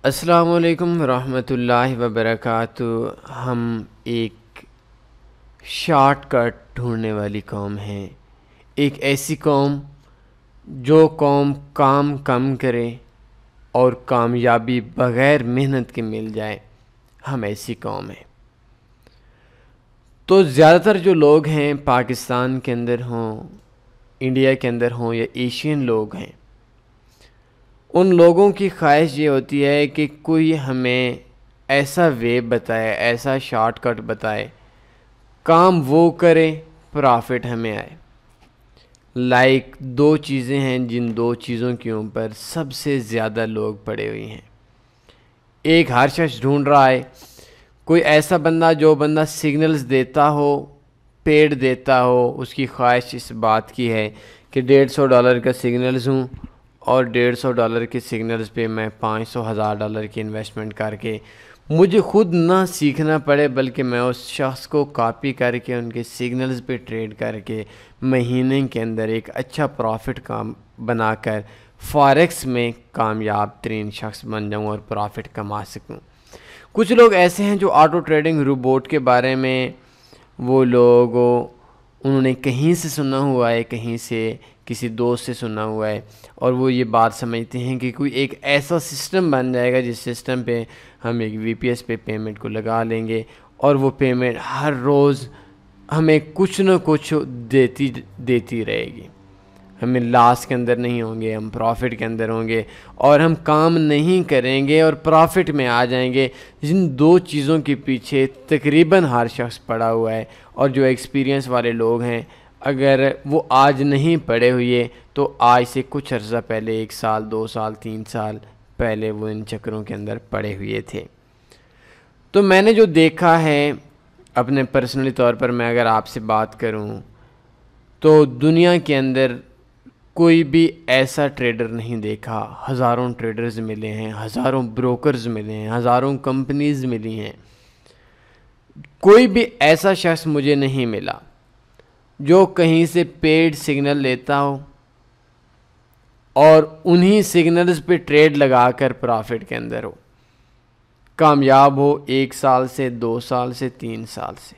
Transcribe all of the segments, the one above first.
السلام علیکم ورحمۃ اللہ وبرکاتہ۔ ہم ایک شارٹ کٹ ڈھونڈنے والی قوم ہیں، ایک ایسی قوم جو قوم کام کم کرے اور کامیابی بغیر محنت کے مل جائے، ہم ایسی قوم ہیں۔ تو زیادہ تر جو لوگ ہیں پاکستان کے اندر ہوں، انڈیا کے اندر ہوں یا ایشین لوگ ہیں، ان لوگوں کی خواہش یہ ہوتی ہے کہ کوئی ہمیں ایسا وے بتائے، ایسا شارٹ کٹ بتائے، کام وہ کرے، پرافٹ ہمیں آئے۔ دو چیزیں ہیں جن دو چیزوں کے اوپر سب سے زیادہ لوگ پڑے ہوئے ہیں۔ ایک ہر شخص ڈھونڈ رہا ہے کوئی ایسا بندہ جو بندہ سگنلز دیتا ہو، پیڈ دیتا ہو۔ اس کی خواہش اس بات کی ہے کہ $150 کا سگنلز ہوں اور $150 کے سگنلز پہ میں $500,000 کی انویسٹمنٹ کر کے مجھے خود نہ سیکھنا پڑے، بلکہ میں اس شخص کو کاپی کر کے ان کے سگنلز پہ ٹریڈ کر کے مہینے کے اندر ایک اچھا پروفٹ بنا کر فاریکس میں کامیاب ترین شخص بن جاؤں اور پروفٹ کما سکوں۔ کچھ لوگ ایسے ہیں جو آٹو ٹریڈنگ روبوٹ کے بارے میں وہ لوگ انہوں نے کہیں سے سنا ہوا ہے، کہیں سے کسی دوست سے سنا ہوا ہے، اور وہ یہ بات سمجھتے ہیں کہ کوئی ایک ایسا سسٹم بن جائے گا جس سسٹم پہ ہم ایک وی پی ایس پہ پیمنٹ کو لگا لیں گے اور وہ پیمنٹ ہر روز ہمیں کچھ نہ کچھ دیتی رہے گی۔ ہمیں لاس کے اندر نہیں ہوں گے، ہم پروفٹ کے اندر ہوں گے، اور ہم کام نہیں کریں گے اور پروفٹ میں آ جائیں گے۔ جن دو چیزوں کے پیچھے تقریباً ہر شخص پڑا ہوا ہے، اور جو ایکسپیرینس والے لوگ ہیں اگر وہ آج نہیں پڑے ہوئے تو آج سے کچھ عرصہ پہلے 1 سال 2 سال 3 سال پہلے وہ ان چکروں کے اندر پڑے ہوئے تھے۔ تو میں نے جو دیکھا ہے اپنے پرسنلی طور پر، میں اگر آپ سے بات کروں تو دنیا کے اندر کوئی بھی ایسا ٹریڈر نہیں دیکھا۔ ہزاروں ٹریڈرز ملے ہیں، ہزاروں بروکرز ملے ہیں، ہزاروں کمپنیز ملی ہیں، کوئی بھی ایسا شخص مجھے نہیں ملا جو کہیں سے پیڈ سگنل لیتا ہو اور انہی سگنلز پہ ٹریڈ لگا کر پرافٹ کے اندر ہو، کامیاب ہو 1 سال سے 2 سال سے 3 سال سے۔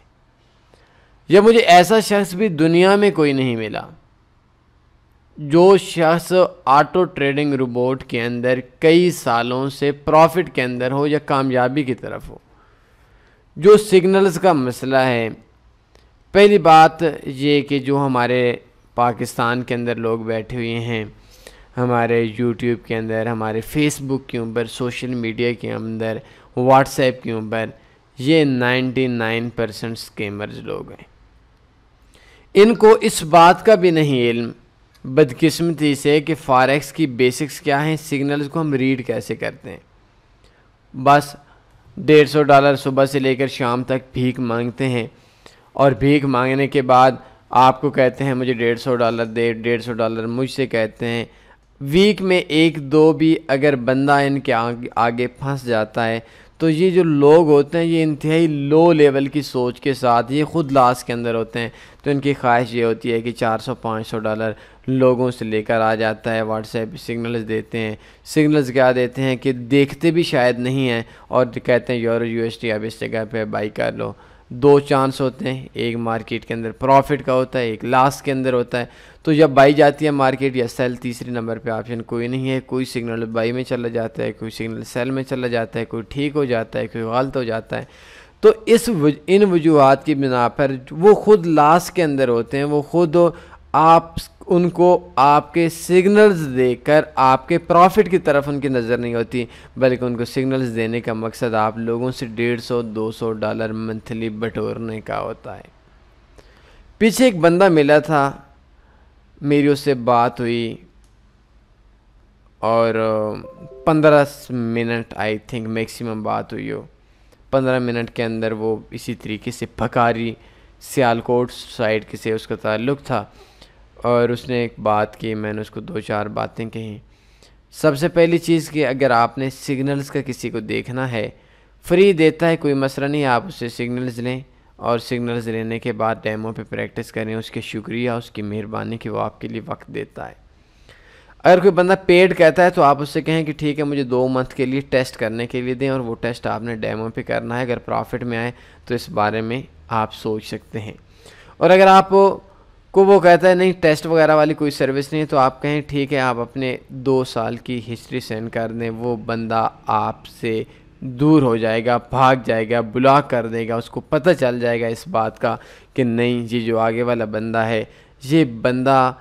یا مجھے ایسا شخص بھی دنیا میں کوئی نہیں ملا جو شخص آٹو ٹریڈنگ روبوٹ کے اندر کئی سالوں سے پروفٹ کے اندر ہو یا کامیابی کی طرف ہو۔ جو سگنلز کا مسئلہ ہے، پہلی بات یہ کہ جو ہمارے پاکستان کے اندر لوگ بیٹھے ہوئے ہیں، ہمارے یوٹیوب کے اندر، ہمارے فیس بک کے اوپر، سوشل میڈیا کے اندر، واٹس ایپ کے اوپر، یہ 99% اسکیمرز لوگ ہیں۔ ان کو اس بات کا بھی نہیں علم بدقسمتی سے کہ فاریکس کی بیسکس کیا ہیں، سگنلز کو ہم ریڈ کیسے کرتے ہیں۔ بس $150 صبح سے لے کر شام تک بھیک مانگتے ہیں، اور بھیک مانگنے کے بعد آپ کو کہتے ہیں مجھے $150 دے، $150 مجھ سے کہتے ہیں۔ ویک میں 1-2 بھی اگر بندہ ان کے آگے پھنس جاتا ہے تو یہ جو لوگ ہوتے ہیں یہ انتہائی لو لیول کی سوچ کے ساتھ یہ خود لاس کے اندر ہوتے ہیں۔ تو ان کی خواہش یہ ہوتی ہے کہ $400-500 لوگوں سے لے کر آ جاتا ہے، واٹس ایپ سگنلز دیتے ہیں۔ سگنلز کیا دیتے ہیں کہ دیکھتے بھی شاید نہیں ہیں، اور کہتے ہیں یورو USD اب اس جگہ پہ بائی کر لو۔ 2 چانس ہوتے ہیں، ایک مارکیٹ کے اندر پروفٹ کا ہوتا ہے، ایک لاس کے اندر ہوتا ہے۔ تو جب بائی جاتی ہے مارکیٹ یا سیل، تیسری نمبر پہ آپشن کوئی نہیں ہے۔ کوئی سگنل بائی میں چلا جاتا ہے، کوئی سگنل سیل میں چلا جاتا ہے، کوئی ٹھیک ہو جاتا ہے، کوئی غلط ہو جاتا ہے۔ تو ان وجوہات کی بنا پر وہ خود لاس کے اندر ہوتے ہیں، وہ خود ان کو آپ کے سگنلز دے کر آپ کے پروفٹ کی طرف ان کی نظر نہیں ہوتی، بلکہ ان کو سگنلز دینے کا مقصد آپ لوگوں سے $150-200 منتھلی بٹورنے کا ہوتا ہے۔ پیچھے ایک بندہ ملا تھا، میری اس سے بات ہوئی، اور 15 منٹ آئی تھنک میکسیمم بات ہوئی ہو۔ 15 منٹ کے اندر وہ اسی طریقے سے پھکاری سیالکوٹ سائڈ کے سے اس کا تعلق تھا، اور اس نے ایک بات کی، میں نے اس کو 2-4 باتیں کہیں۔ سب سے پہلی چیز کہ اگر آپ نے سگنلز کا کسی کو دیکھنا ہے، فری دیتا ہے کوئی مسئلہ نہیں، آپ اس سے سگنلز لیں، اور سگنلز لینے کے بعد ڈیمو پہ پریکٹس کریں۔ اس کے شکریہ، اس کی مہربانی کہ وہ آپ کے لیے وقت دیتا ہے۔ اگر کوئی بندہ پیڈ کہتا ہے تو آپ اس سے کہیں کہ ٹھیک ہے مجھے 2 منتھ کے لیے ٹیسٹ کرنے کے لیے دیں، اور وہ ٹیسٹ آپ نے ڈیمو پہ کرنا ہے، اگر پروفٹ میں آئے تو اس بارے میں آپ سوچ سکتے ہیں۔ اور اگر آپ کو وہ کہتا ہے نہیں ٹیسٹ وغیرہ والی کوئی سروس نہیں ہے، تو آپ کہیں ٹھیک ہے آپ اپنے 2 سال کی ہسٹری سینڈ کر دیں، وہ بندہ آپ سے دور ہو جائے گا، بھاگ جائے گا، بلاک کر دے گا، اس کو پتہ چل جائے گا اس بات کا کہ نہیں یہ جو آگے والا بندہ ہے یہ بندہ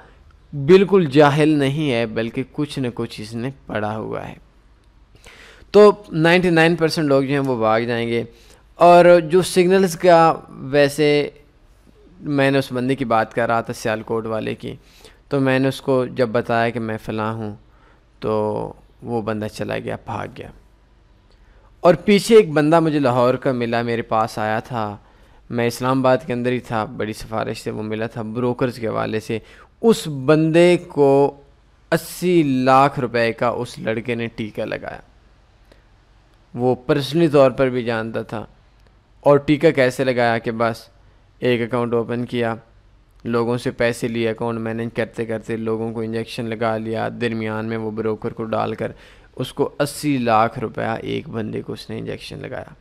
بالکل جاہل نہیں ہے، بلکہ کچھ نہ کچھ اس نے پڑھا ہوا ہے۔ تو 99% لوگ جو ہیں وہ بھاگ جائیں گے۔ اور جو سگنلز کا، ویسے میں نے اس بندے کی بات کر رہا تھا سیالکوٹ والے کی، تو میں نے اس کو جب بتایا کہ میں فلاں ہوں، تو وہ بندہ چلا گیا، بھاگ گیا۔ اور پیچھے ایک بندہ مجھے لاہور کا ملا، میرے پاس آیا تھا، میں اسلام آباد کے اندر ہی تھا، بڑی سفارش سے وہ ملا تھا بروکرز کے حوالے سے۔ اس بندے کو 80 لاکھ روپے کا اس لڑکے نے ٹیکہ لگایا، وہ پرسنلی طور پر بھی جانتا تھا۔ اور ٹیکہ کیسے لگایا کہ بس ایک اکاؤنٹ اوپن کیا، لوگوں سے پیسے لیے، اکاؤنٹ مینیج کرتے کرتے لوگوں کو انجیکشن لگا لیا، درمیان میں وہ بروکر کو ڈال کر اس کو 80 لاکھ روپیہ ایک بندے کو اس نے انجیکشن لگایا۔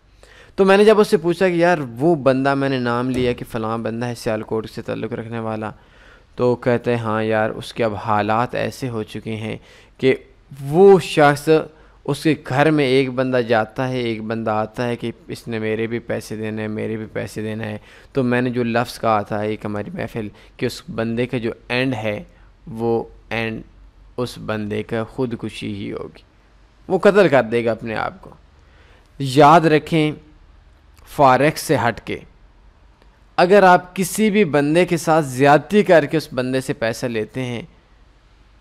تو میں نے جب اس سے پوچھا کہ یار وہ بندہ، میں نے نام لیا کہ فلاں بندہ ہے سیالکوٹ سے تعلق رکھنے والا، تو کہتے ہیں ہاں یار اس کے اب حالات ایسے ہو چکے ہیں کہ وہ شخص، اس کے گھر میں ایک بندہ جاتا ہے، ایک بندہ آتا ہے کہ اس نے میرے بھی پیسے دینے ہیں، میرے بھی پیسے دینا ہے۔ تو میں نے جو لفظ کہا تھا ایک ہماری محفل کہ اس بندے کا جو اینڈ ہے وہ اینڈ اس بندے کا خودکشی ہی ہوگی، وہ قتل کر دے گا اپنے آپ کو۔ یاد رکھیں، فاریکس سے ہٹ کے اگر آپ کسی بھی بندے کے ساتھ زیادتی کر کے اس بندے سے پیسہ لیتے ہیں،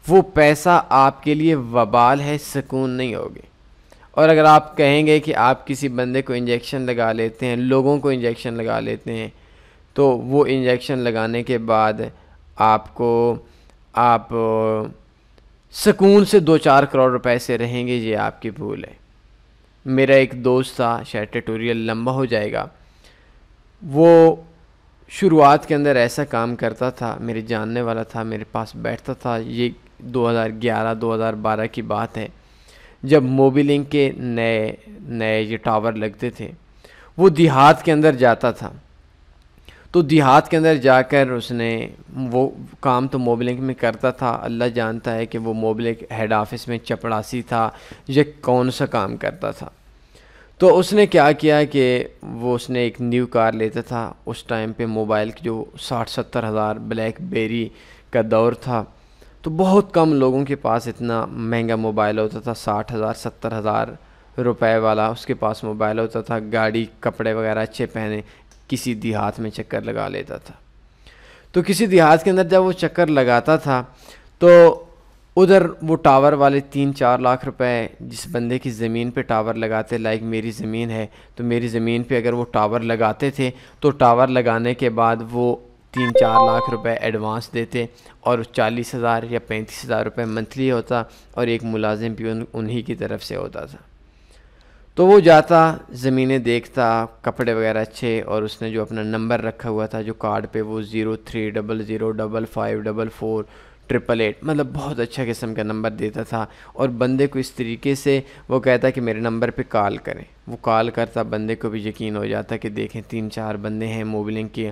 وہ پیسہ آپ کے لیے وبال ہے، سکون نہیں ہوگی۔ اور اگر آپ کہیں گے کہ آپ کسی بندے کو انجیکشن لگا لیتے ہیں، لوگوں کو انجیکشن لگا لیتے ہیں، تو وہ انجیکشن لگانے کے بعد آپ سکون سے 2-4 کروڑ روپے سے رہیں گے، یہ آپ کی بھول ہے۔ میرا ایک دوست تھا، شاید ٹیٹوریل لمبا ہو جائے گا، وہ شروعات کے اندر ایسا کام کرتا تھا، میرے جاننے والا تھا، میرے پاس بیٹھتا تھا۔ یہ 2011-2012 کی بات ہے، جب موبی لنک کے نئے یہ ٹاور لگتے تھے۔ وہ دیہات کے اندر جاتا تھا، تو دیہات کے اندر جا کر اس نے وہ کام تو موبی لنک میں کرتا تھا، اللہ جانتا ہے کہ وہ موبی لنک ہیڈ آفس میں چپڑاسی تھا یا کون سا کام کرتا تھا۔ تو اس نے کیا کیا کہ اس نے ایک نیو کار لیتا تھا، اس ٹائم پہ موبائل کی جو 60-70 ہزار بلیک بیری کا دور تھا، تو بہت کم لوگوں کے پاس اتنا مہنگا موبائل ہوتا تھا، 60,000-70 ہزار روپے والا اس کے پاس موبائل ہوتا تھا، گاڑی کپڑے وغیرہ اچھے پہنے، کسی دیہات میں چکر لگا لیتا تھا۔ تو کسی دیہات کے اندر جب وہ چکر لگاتا تھا تو ادھر وہ ٹاور والے 3-4 لاکھ روپے جس بندے کی زمین پہ ٹاور لگاتے، لائک میری زمین ہے تو میری زمین پہ اگر وہ ٹاور لگاتے تھے تو ٹاور لگانے کے بعد وہ 3-4 لاکھ روپے ایڈوانس دیتے، اور 40,000 یا 35,000 روپے منتھلی ہوتا، اور ایک ملازم بھی انہی کی طرف سے ہوتا تھا۔ تو وہ جاتا، زمینیں دیکھتا، کپڑے وغیرہ اچھے، اور اس نے جو اپنا نمبر رکھا ہوا تھا جو کارڈ پہ، وہ 0300555488، مطلب بہت اچھا قسم کا نمبر دیتا تھا، اور بندے کو اس طریقے سے وہ کہتا کہ میرے نمبر پہ کال کریں، وہ کال کرتا، بندے کو بھی یقین ہو جاتا کہ دیکھیں 3-4 بندے ہیں، موبی لنک کی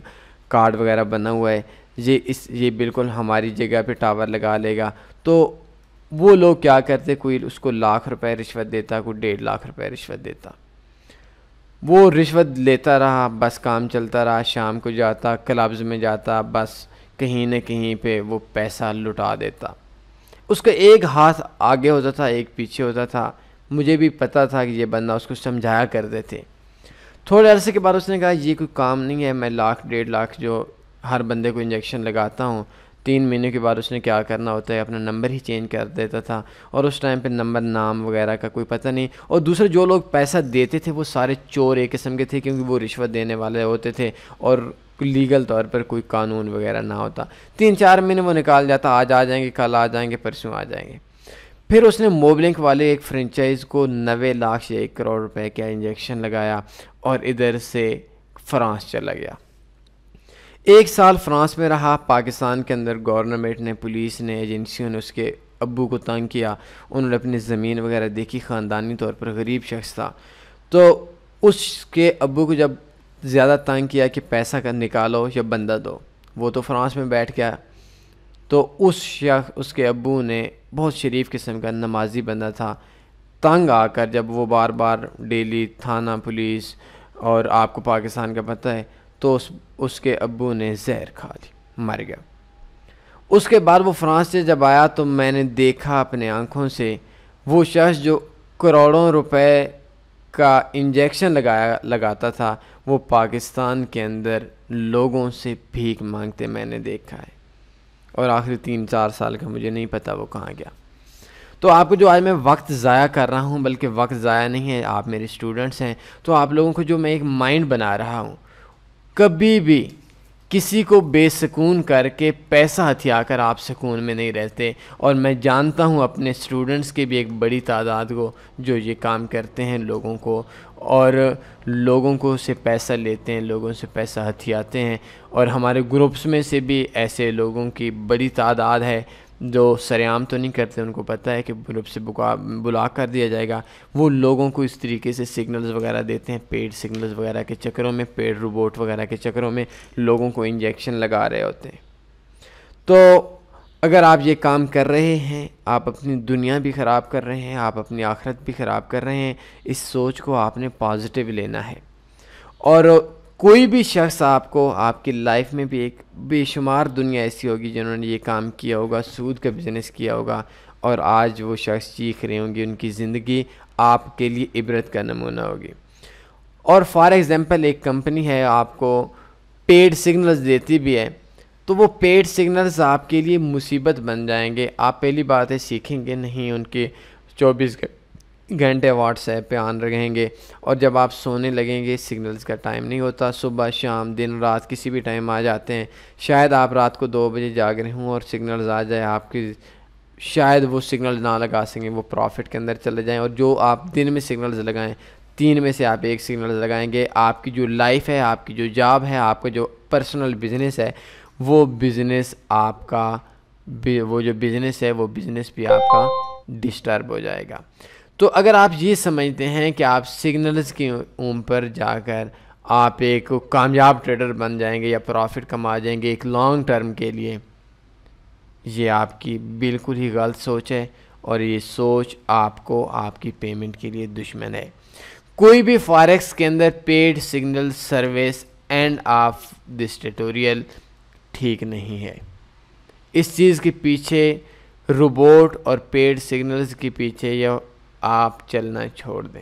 کارڈ وغیرہ بنا ہوا ہے، یہ بالکل ہماری جگہ پہ ٹاور لگا لے گا۔ تو وہ لوگ کیا کرتے، کوئی اس کو 1,00,000 روپے رشوت دیتا، کوئی 1.5 لاکھ روپے رشوت دیتا، وہ رشوت لیتا رہا، بس کام چلتا رہا، شام کو جاتا، کلبز میں جاتا، بس کہیں نہ کہیں پہ وہ پیسہ لٹا دیتا۔ اس کا ایک ہاتھ آگے ہوتا تھا، ایک پیچھے ہوتا تھا، مجھے بھی پتہ تھا کہ یہ بندہ، اس کو سمجھایا کرتے تھے۔ تھوڑے عرصے کے بعد اس نے کہا یہ کوئی کام نہیں ہے، میں 1,00,000-1.5 لاکھ جو ہر بندے کو انجیکشن لگاتا ہوں، 3 مہینے کے بعد اس نے کیا کرنا ہوتا ہے، اپنا نمبر ہی چینج کر دیتا تھا، اور اس ٹائم پہ نمبر نام وغیرہ کا کوئی پتہ نہیں، اور دوسرے جو لوگ پیسہ دیتے تھے وہ سارے چور ایک قسم کے تھے، کیونکہ وہ رشوت دینے والے ہوتے تھے، اور لیگل طور پر کوئی قانون وغیرہ نہ ہوتا۔ 3-4 مہینے وہ نکال جاتا، آج آ جائیں گے، کل آ جائیں گے، پرسوں آ جائیں گے۔ پھر اس نے موبی لنک والے ایک فرنچائز کو 90 لاکھ یا 1 کروڑ روپے کا انجیکشن لگایا، اور ادھر سے فرانس چلا گیا۔ 1 سال فرانس میں رہا، پاکستان کے اندر گورنمنٹ نے، پولیس نے، ایجنسیوں نے اس کے ابو کو تنگ کیا، انہوں نے اپنی زمین وغیرہ دیکھی، خاندانی طور پر غریب شخص تھا، تو اس کے ابو کو جب زیادہ تنگ کیا کہ پیسہ کا نکالو یا بندہ دو، وہ تو فرانس میں بیٹھ گیا، تو اس کے ابو نے، بہت شریف قسم کا نمازی بندہ تھا، تنگ آ کر جب وہ بار بار ڈیلی تھانہ پولیس، اور آپ کو پاکستان کا پتہ ہے، تو اس کے ابو نے زہر کھا لی، مر گیا۔ اس کے بعد وہ فرانس سے جب آیا تو میں نے دیکھا اپنے آنکھوں سے وہ شخص جو کروڑوں روپے کا انجیکشن لگاتا تھا، وہ پاکستان کے اندر لوگوں سے بھیک مانگتے میں نے دیکھا ہے، اور آخری 3-4 سال کا مجھے نہیں پتا وہ کہاں گیا۔ تو آپ کو جو آج میں وقت ضائع کر رہا ہوں، بلکہ وقت ضائع نہیں ہے، آپ میرے اسٹوڈنٹس ہیں، تو آپ لوگوں کو جو میں ایک مائنڈ بنا رہا ہوں، کبھی بھی کسی کو بے سکون کر کے پیسہ ہتھیا کر آپ سکون میں نہیں رہتے، اور میں جانتا ہوں اپنے اسٹوڈنٹس کی بھی ایک بڑی تعداد کو جو یہ کام کرتے ہیں، لوگوں کو، اور لوگوں کو سے پیسہ لیتے ہیں، لوگوں سے پیسہ ہتھیاتے ہیں، اور ہمارے گروپس میں سے بھی ایسے لوگوں کی بڑی تعداد ہے جو سرعام تو نہیں کرتے، ان کو پتہ ہے کہ گروپ سے بلا کر دیا جائے گا، وہ لوگوں کو اس طریقے سے سگنلز وغیرہ دیتے ہیں، پیڈ سگنلز وغیرہ کے چکروں میں، پیڈ روبوٹ وغیرہ کے چکروں میں لوگوں کو انجیکشن لگا رہے ہوتے ہیں۔ تو اگر آپ یہ کام کر رہے ہیں، آپ اپنی دنیا بھی خراب کر رہے ہیں، آپ اپنی آخرت بھی خراب کر رہے ہیں، اس سوچ کو آپ نے پازیٹیو لینا ہے۔ اور کوئی بھی شخص آپ کو، آپ کی لائف میں بھی ایک بے شمار دنیا ایسی ہوگی جنہوں نے یہ کام کیا ہوگا، سود کا بزنس کیا ہوگا، اور آج وہ شخص چیخ رہے ہوں گے، ان کی زندگی آپ کے لیے عبرت کا نمونہ ہوگی۔ اور فار ایگزامپل ایک کمپنی ہے، آپ کو پیڈ سگنلز دیتی بھی ہے، تو وہ پیڈ سگنلز آپ کے لیے مصیبت بن جائیں گے۔ آپ پہلی بات ہے سیکھیں گے نہیں، ان کے 24 گھنٹے واٹس ایپ پہ آن رہیں گے، اور جب آپ سونے لگیں گے سگنلز کا ٹائم نہیں ہوتا، صبح شام دن رات کسی بھی ٹائم آ جاتے ہیں، شاید آپ رات کو 2 بجے جاگ رہے ہوں اور سگنلز آ جائے آپ کی، شاید وہ سگنل نہ لگا سکیں، وہ پروفٹ کے اندر چلے جائیں، اور جو آپ دن میں سگنلز لگائیں 3 میں سے آپ 1 سگنل لگائیں گے، آپ کی جو لائف ہے، آپ کی جو جاب ہے، آپ کا جو پرسنل بزنس ہے، وہ بزنس آپ کا، وہ جو بزنس ہے وہ بزنس بھی آپ کا ڈسٹرب ہو جائے گا۔ تو اگر آپ یہ سمجھتے ہیں کہ آپ سگنلز کی اوپر جا کر آپ ایک کامیاب ٹریڈر بن جائیں گے یا پروفٹ کما جائیں گے ایک لانگ ٹرم کے لیے، یہ آپ کی بالکل ہی غلط سوچ ہے، اور یہ سوچ آپ کو آپ کی پیمنٹ کے لیے دشمن ہے۔ کوئی بھی فاریکس کے اندر paid signal service and of this tutorial ٹھیک نہیں ہے۔ اس چیز کے پیچھے روبوٹ اور پیڈ سگنلز کے پیچھے یا آپ چلنا چھوڑ دیں،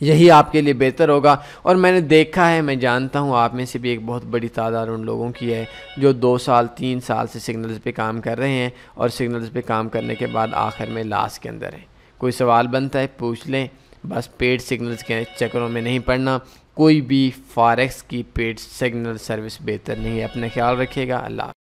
یہی آپ کے لیے بہتر ہوگا۔ اور میں نے دیکھا ہے، میں جانتا ہوں آپ میں سے بھی ایک بہت بڑی تعداد ان لوگوں کی ہے جو 2 سال 3 سال سے سگنلز پہ کام کر رہے ہیں، اور سگنلز پہ کام کرنے کے بعد آخر میں لاس کے اندر ہیں۔ کوئی سوال بنتا ہے پوچھ لیں، بس پیڈ سگنلز کے چکروں میں نہیں پڑنا، کوئی بھی فاریکس کی پیڈ سگنل سروس بہتر نہیں ہے۔ اپنا خیال رکھیے گا، اللہ حافظ۔